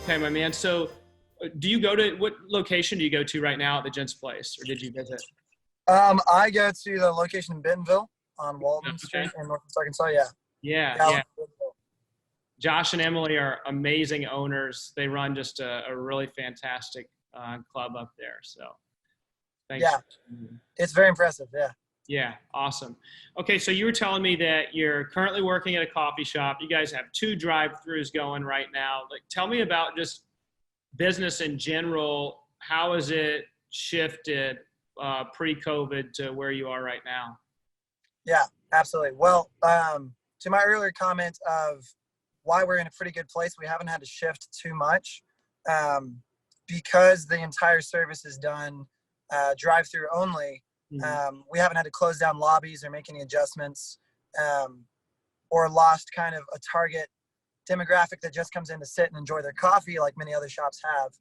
Okay, my man. So do you go to, what location do you go to right now at the Gents Place, or did you visit? I go to the location in Bentonville on Walton Okay. Street in Northwest Arkansas. Yeah. Yeah, Yeah. I yeah. live in Bentonville. Josh and Emily are amazing owners. They run just a really fantastic club up there. So thanks. Yeah. It's very impressive. Yeah. Yeah, awesome. Okay, so you were telling me that you're currently working at a coffee shop. You guys have 2 drive-throughs going right now. Like, tell me about just business in general. How has it shifted pre-COVID to where you are right now? Yeah, absolutely. Well, to my earlier comment of why we're in a pretty good place, we haven't had to shift too much because the entire service is done drive-through only. We haven't had to close down lobbies or make any adjustments or lost kind of a target demographic that just comes in to sit and enjoy their coffee like many other shops have.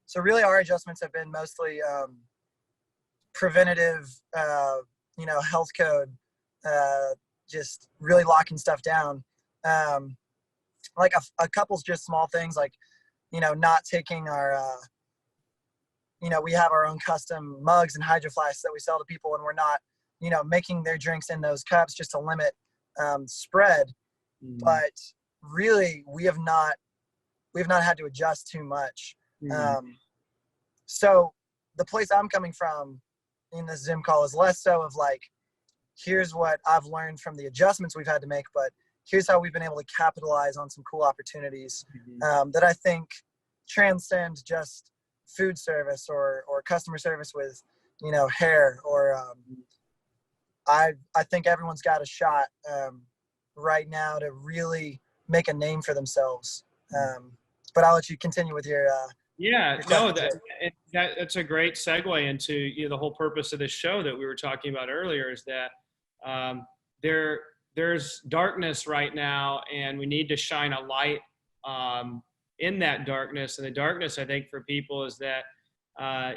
So really our adjustments have been mostly preventative, health code, just really locking stuff down. Like a couple's just small things like, not taking our, we have our own custom mugs and hydro flasks that we sell to people, and we're not, making their drinks in those cups just to limit spread. But really, we have not had to adjust too much. So the place I'm coming from in this Zoom call is less so of like, here's what I've learned from the adjustments we've had to make, but here's how we've been able to capitalize on some cool opportunities that I think transcend just food service or customer service with, hair or I think everyone's got a shot right now to really make a name for themselves. But I'll let you continue with your that's a great segue into the whole purpose of this show that we were talking about earlier, is that there's darkness right now, and we need to shine a light in that darkness. And the darkness, I think, for people is that a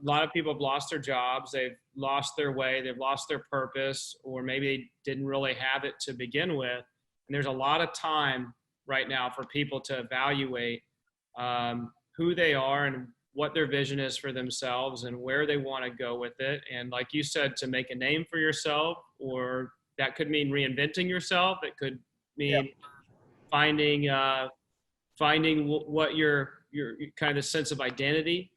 lot of people have lost their jobs, they've lost their way, they've lost their purpose, or maybe they didn't really have it to begin with. And there's a lot of time right now for people to evaluate who they are and what their vision is for themselves and where they want to go with it. And like you said, to make a name for yourself, or that could mean reinventing yourself. It could mean finding what your kind of sense of identity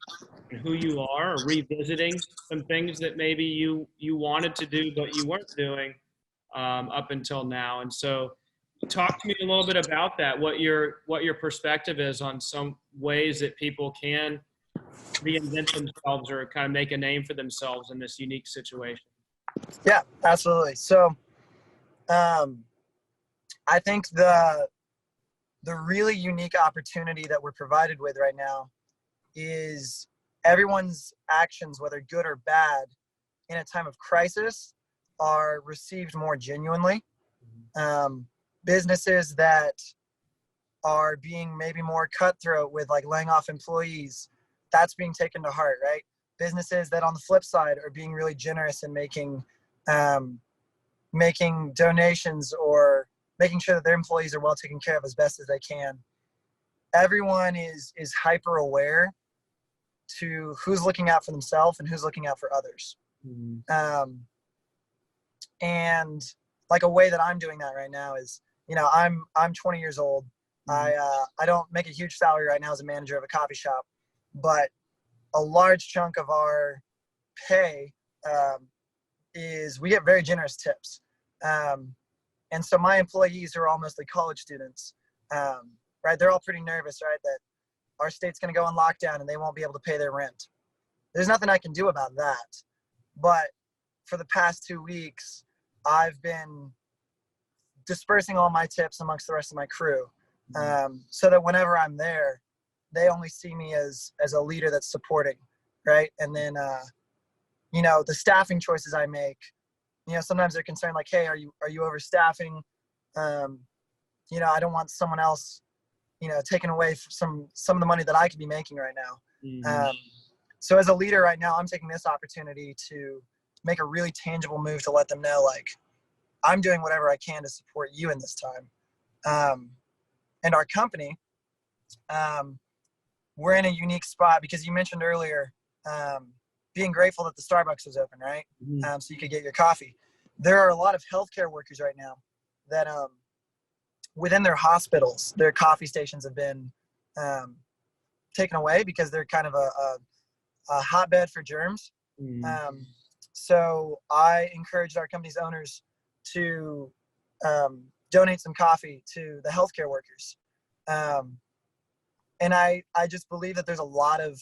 and who you are, or revisiting some things that maybe you wanted to do but you weren't doing up until now. And so talk to me a little bit about that, what your perspective is on some ways that people can reinvent themselves or kind of make a name for themselves in this unique situation. Yeah, absolutely. So I think the really unique opportunity that we're provided with right now is everyone's actions, whether good or bad, in a time of crisis are received more genuinely. Businesses that are being maybe more cutthroat with like laying off employees, that's being taken to heart, right? Businesses that on the flip side are being really generous and making donations or making sure that their employees are well taken care of as best as they can. Everyone is hyper aware to who's looking out for themselves and who's looking out for others. And like a way that I'm doing that right now is, I'm 20 years old. I don't make a huge salary right now as a manager of a coffee shop, but a large chunk of our pay is we get very generous tips. And so my employees are all mostly college students, right? They're all pretty nervous, right? That our state's going to go on lockdown and they won't be able to pay their rent. There's nothing I can do about that. But for the past 2 weeks, I've been dispersing all my tips amongst the rest of my crew, so that whenever I'm there, they only see me as a leader that's supporting, right? And then, the staffing choices I make, sometimes they're concerned like, hey, are you overstaffing? I don't want someone else, taking away some of the money that I could be making right now. So as a leader right now, I'm taking this opportunity to make a really tangible move to let them know, like, I'm doing whatever I can to support you in this time. And our company, um, we're in a unique spot because you mentioned earlier being grateful that the Starbucks was open, right? Mhm. So you could get your coffee. There are a lot of healthcare workers right now that within their hospitals, their coffee stations have been um, taken away because they're kind of a hotbed for germs. Mhm. Um, so I encouraged our company's owners to donate some coffee to the healthcare workers. Um, and I just believe that there's a lot of,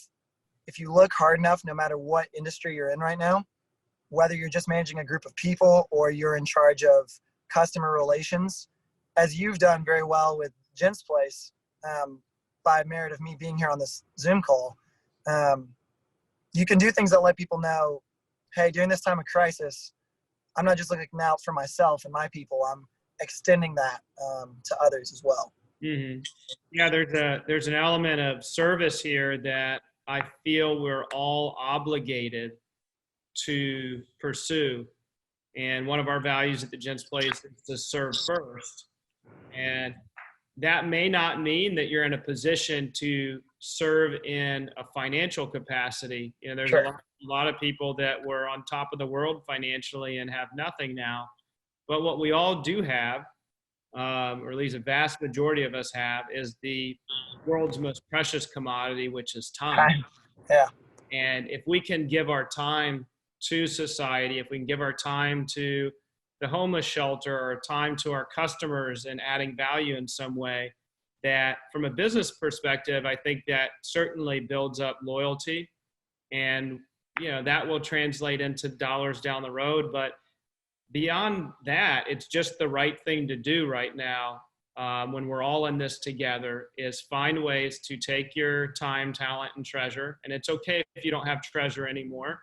if you look hard enough, no matter what industry you're in right now, whether you're just managing a group of people or you're in charge of customer relations, as you've done very well with Jen's Place, by merit of me being here on this Zoom call, um, you can do things that let people know, hey, during this time of crisis, I'm not just looking out for myself and my people. I'm extending that to others as well. Mhm. Yeah, there's an element of service here that I feel we're all obligated to pursue. And one of our values at the Gents Place is to serve first. And that may not mean that you're in a position to serve in a financial capacity. You know, there's Sure. a lot of people that were on top of the world financially and have nothing now. But what we all do have, or at least a vast majority of us have, is the world's most precious commodity, which is time. Yeah. And if we can give our time to society, if we can give our time to the homeless shelter or time to our customers and adding value in some way, that from a business perspective, I think that certainly builds up loyalty. And, you know, that will translate into dollars down the road. But beyond that, it's just the right thing to do right now, when we're all in this together, is find ways to take your time, talent, and treasure. And it's okay if you don't have treasure anymore,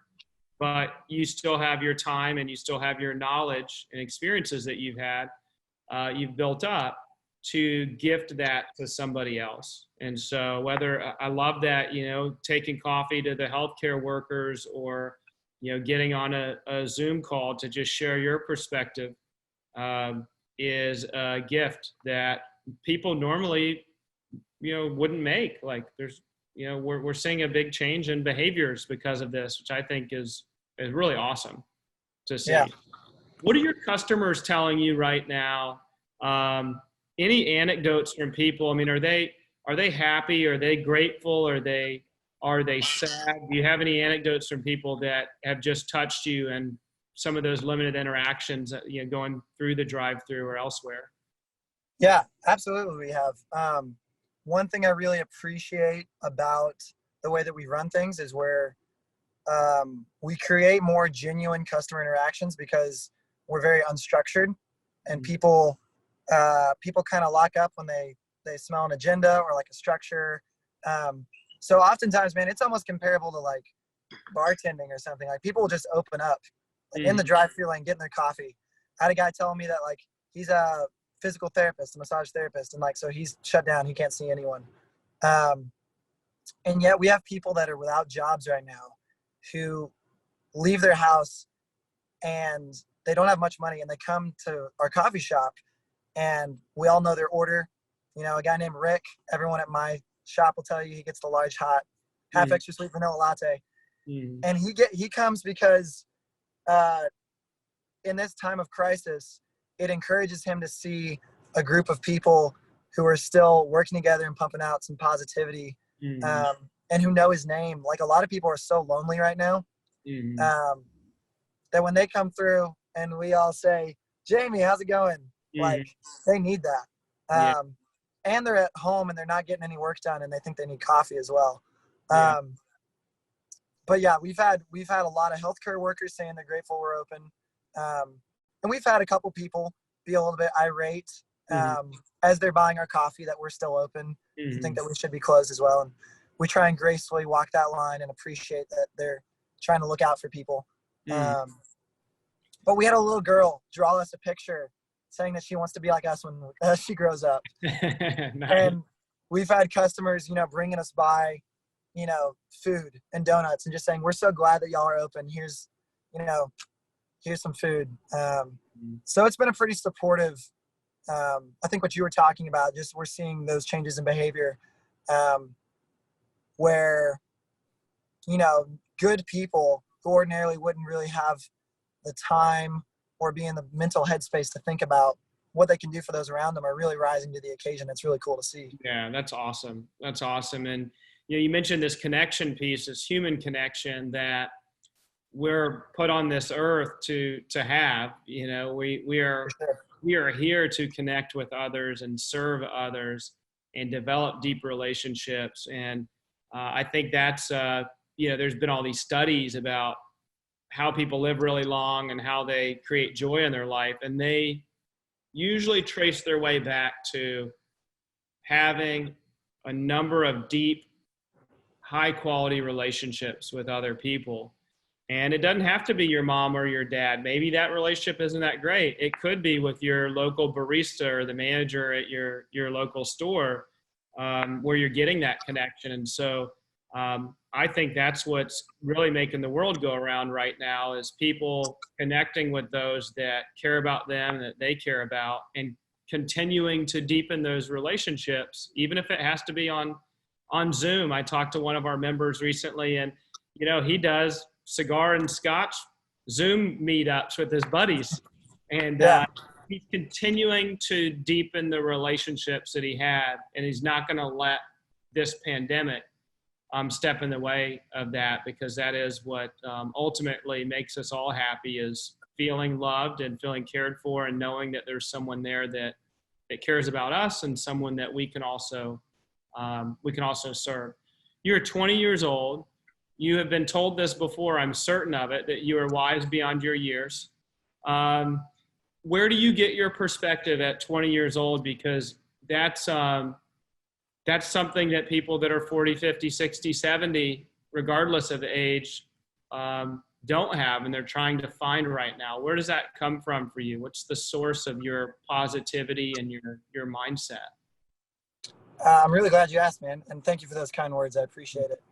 but you still have your time and you still have your knowledge and experiences that you've built up, to gift that to somebody else. And so whether I love that, you know, taking coffee to the healthcare workers, or, you know, getting on a Zoom call to just share your perspective, um, is a gift that people normally, you know, wouldn't make. Like there's, you know, we're seeing a big change in behaviors because of this, which I think is really awesome to Yeah. see. What are your customers telling you right now? Um, any anecdotes from people? I mean, are they happy? Are they grateful? Are they sad? Do you have any anecdotes from people that have just touched you and some of those limited interactions, you know, going through the drive-through or elsewhere? Yeah, absolutely. We have. One thing I really appreciate about the way that we run things is where we create more genuine customer interactions because we're very unstructured, and Mm. people kind of lock up when they smell an agenda or like a structure. Um, so oftentimes, man, it's almost comparable to like bartending or something. Like people will just open up like in the Mhm. drive-through lane, getting their coffee. I had a guy telling me that like he's a physical therapist, a massage therapist, and like so he's shut down. He can't see anyone. Um, and yet we have people that are without jobs right now who leave their house and they don't have much money, and they come to our coffee shop, and we all know their order. You know, a guy named Rick, everyone at my shop will tell you he gets the large hot, half Mhm. extra sweet vanilla latte. Mhm. And he comes because uh, in this time of crisis, it encourages him to see a group of people who are still working together and pumping out some positivity, Mhm. um, and who know his name. Like a lot of people are so lonely right now, Mhm. um, that when they come through and we all say, Jamie, how's it going? Like Mhm. they need that. Yeah. And they're at home and they're not getting any work done and they think they need coffee as well. Yeah. Um, but yeah, we've had a lot of healthcare workers saying they're grateful we're open. And we've had a couple people be a little bit irate Mhm. as they're buying our coffee that we're still open and think Mhm. that we should be closed as well. And we try and gracefully walk that line and appreciate that they're trying to look out for people. Mhm. Um, but we had a little girl draw us a picture saying that she wants to be like us when she grows up. Nice. And we've had customers, you know, bringing us by, you know, food and donuts and just saying, we're so glad that y'all are open. You know, here's some food. Mhm. So it's been a pretty supportive, I think what you were talking about, just we're seeing those changes in behavior. um, where, good people who ordinarily wouldn't really have the time or be in the mental headspace to think about what they can do for those around them are really rising to the occasion. It's really cool to see. Yeah, that's awesome. That's awesome. And you mentioned this connection piece, this human connection that we're put on this earth to have. We For are sure. we are here to connect with others and serve others and develop deep relationships. And I think that's there's been all these studies about how people live really long and how they create joy in their life, and they usually trace their way back to having a number of deep, high quality relationships with other people. And it doesn't have to be your mom or your dad. Maybe that relationship isn't that great. It could be with your local barista or the manager at your local store, where you're getting that connection. And so I think that's what's really making the world go around right now, is people connecting with those that care about them, that they care about, and continuing to deepen those relationships, even if it has to be on Zoom. I talked to one of our members recently, and he does cigar and scotch Zoom meetups with his buddies, and Yeah. he's continuing to deepen the relationships that he had, and he's not going to let this pandemic step in the way of that, because that is what ultimately makes us all happy, is feeling loved and feeling cared for, and knowing that there's someone there that cares about us, and someone that we can also serve. You're 20 years old. You have been told this before, I'm certain of it, that you are wise beyond your years. Where do you get your perspective at 20 years old? Because that's something that people that are 40, 50, 60, 70, regardless of age, don't have, and they're trying to find right now. Where does that come from for you? What's the source of your positivity and your mindset? I'm really glad you asked, man. And thank you for those kind words. I appreciate it.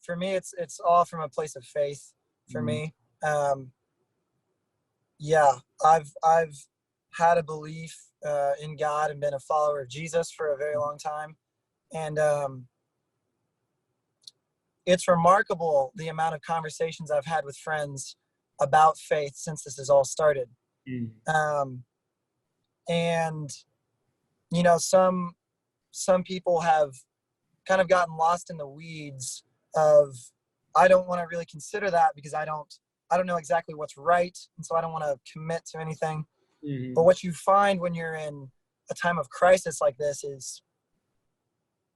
For me, it's all from a place of faith for me. Yeah, I've had a belief in God and been a follower of Jesus for a very long time. And it's remarkable the amount of conversations I've had with friends about faith since this has all started. And, some people have kind of gotten lost in the weeds of, I don't want to really consider that because I don't know exactly what's right, and so I don't want to commit to anything. But what you find when you're in a time of crisis like this is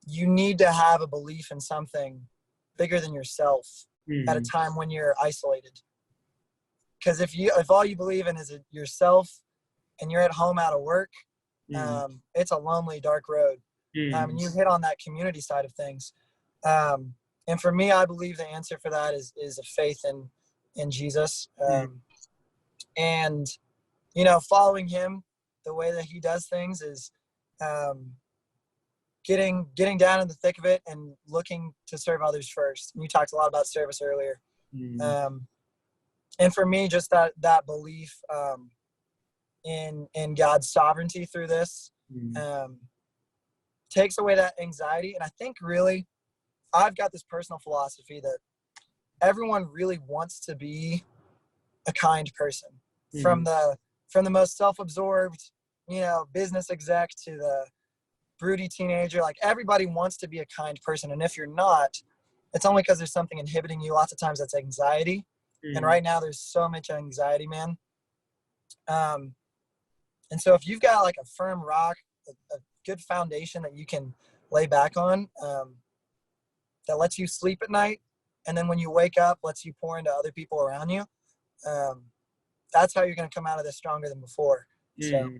you need to have a belief in something bigger than yourself at a time when you're isolated. Because if all you believe in is yourself and you're at home out of work, it's a lonely, dark road. And you hit on that community side of things. And for me, I believe the answer for that is a faith in Jesus. And, following him, the way that he does things is getting down in the thick of it and looking to serve others first. And you talked a lot about service earlier. And for me, just that belief in God's sovereignty through this takes away that anxiety. And I think really, I've got this personal philosophy that everyone really wants to be a kind person, from the most self-absorbed, business exec to the broody teenager. Like, everybody wants to be a kind person. And if you're not, it's only because there's something inhibiting you. Lots of times that's anxiety. And right now there's so much anxiety, man. And so if you've got like a firm rock, a good foundation that you can lay back on, that lets you sleep at night, and then when you wake up lets you pour into other people around you, that's how you're going to come out of this stronger than before. So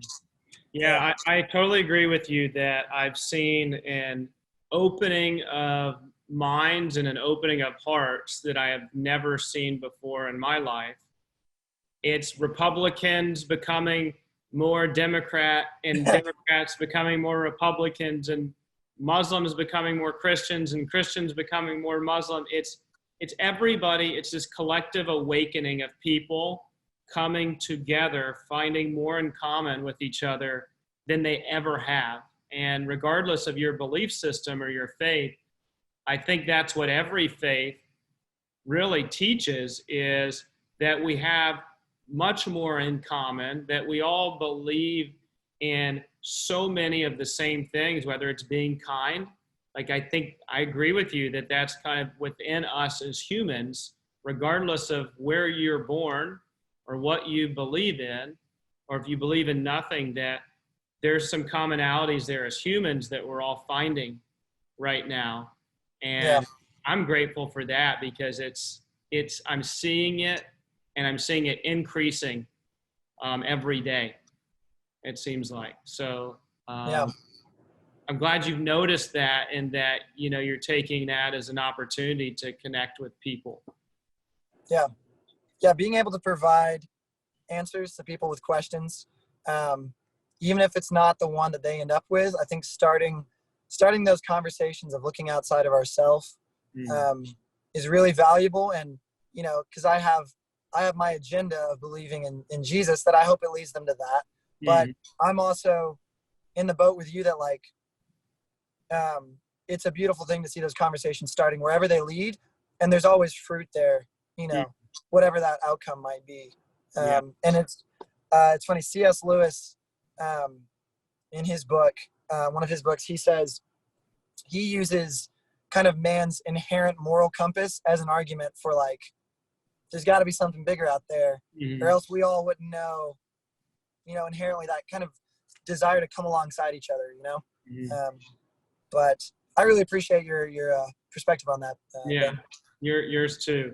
yeah, I totally agree with you that I've seen an opening of minds and an opening of hearts that I have never seen before in my life. It's Republicans becoming more Democrat, and Democrats becoming more Republicans, and Muslims becoming more Christians, and Christians becoming more Muslim. It's everybody. It's this collective awakening of people coming together, finding more in common with each other than they ever have. And regardless of your belief system or your faith, I think that's what every faith really teaches, is that we have much more in common, that we all believe in so many of the same things, whether it's being kind. Like, I think I agree with you that that's kind of within us as humans, regardless of where you're born or what you believe in, or if you believe in nothing, that there's some commonalities there as humans that we're all finding right now. Yeah. And I'm grateful for that, because I'm seeing it, and I'm seeing it increasing every day, it seems like. So Yeah. I'm glad you've noticed that, and that, you're taking that as an opportunity to connect with people. Yeah. Yeah. Being able to provide answers to people with questions, even if it's not the one that they end up with, I think starting those conversations of looking outside of ourselves is really valuable. And, because I have my agenda of believing in Jesus, that I hope it leads them to that. But I'm also in the boat with you that, like, it's a beautiful thing to see those conversations starting wherever they lead. And there's always fruit there, whatever that outcome might be. And it's funny, C.S. Lewis, in his book, one of his books, he says he uses kind of man's inherent moral compass as an argument for, like, there's got to be something bigger out there, or else we all wouldn't know, inherently that kind of desire to come alongside each other, but I really appreciate your perspective on that. Ben. Yours too.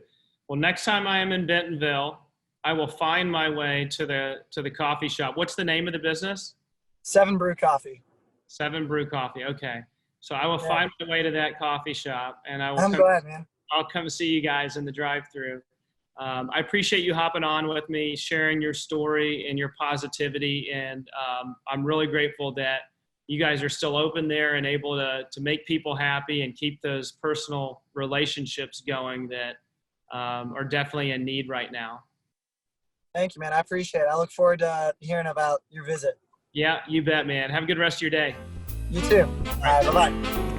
Well, next time I am in Bentonville, I will find my way to the coffee shop. What's the name of the business? 7 Brew Coffee. 7 Brew Coffee. Okay. So I will find my way to that coffee shop, and I'm glad, man. I'll come see you guys in the drive-thru. I appreciate you hopping on with me, sharing your story and your positivity. And I'm really grateful that you guys are still open there and able to make people happy and keep those personal relationships going that are definitely in need right now. Thank you, man. I appreciate it. I look forward to hearing about your visit. Yeah, you bet, man. Have a good rest of your day. You too. All right, bye-bye.